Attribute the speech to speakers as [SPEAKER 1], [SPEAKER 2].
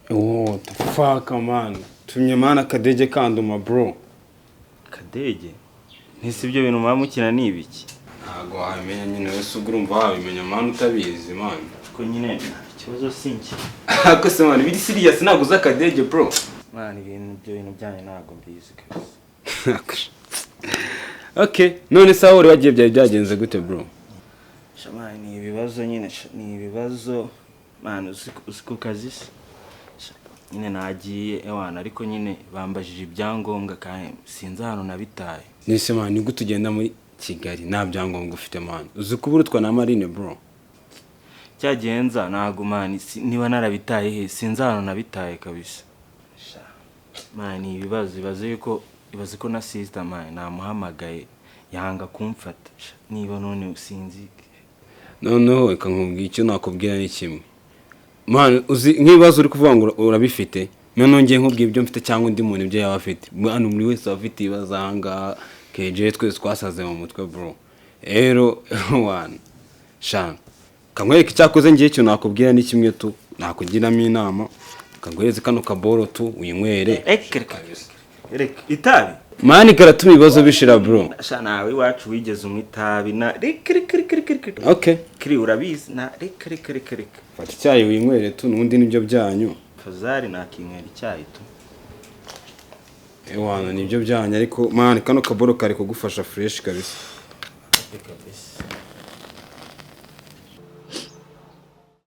[SPEAKER 1] What the fuck man? Tumye mana kadege kanduma bro.
[SPEAKER 2] Kadege? Ntisi ibyo bintu mwamukina ni ibiki?
[SPEAKER 1] Ntago wamenya nyine wese ugurumva wabimenya man utabizi man.
[SPEAKER 2] Ko nyine ikibazo sinki.
[SPEAKER 1] Ako se man biri serious naguza kadege bro.
[SPEAKER 2] Man ibintu byanye ntago mbizi kabisa.
[SPEAKER 1] Okay, none sawa uri wagiye byagenze gute bro?
[SPEAKER 2] Shamani ni ibibazo nyine ni ibibazo man usiku kazi nyine nagiye ewana ariko nyine bambajije ibyangombwa kandi sinzi hano nabitaye.
[SPEAKER 1] Nise man ni gute ugenda muri Kigali nta byangombwa ufite man? Uzi kuburutwa na Marine bro.
[SPEAKER 2] Cyagenza nago man niba narabitaye he sinzi hano nabitaye kabisa. Man ibibazo yuko ibaze ko na sister man namuhamagaye yanga kumfata niba none usinzi.
[SPEAKER 1] Noneho reka nkubwira icyo nakubwira ni kimwe. Man uzi nk'ibibazo uri kuvuga ngo urabifite none ngiye nkubwira ibyo mfite cyangwa undi muntu ibyo yaba afite. Bwana muri wese afite ibibazo ahanga keje twese twasaze mu mutwe bro. Rero one shan kamwereka icyakoze ngiye cyo nakubwira ni kimwe tu nakugiramo inama kangwereze kano kaboro tu uyinywere.
[SPEAKER 2] Reka itabi
[SPEAKER 1] Mani karatuma ibibazo bishira bro.
[SPEAKER 2] Sha nawe wacu wigeze umwitabi na reka.
[SPEAKER 1] Okay.
[SPEAKER 2] Kiri urabizi na reka.
[SPEAKER 1] Fata icyayi winywere tu nundi nibyo byanyu.
[SPEAKER 2] Fazari nakinywera icyayi tu.
[SPEAKER 1] Ewana nibyo byanyu ariko mani kano kaboro kari kugufasha fresh kabisa.
[SPEAKER 2] Kabisa.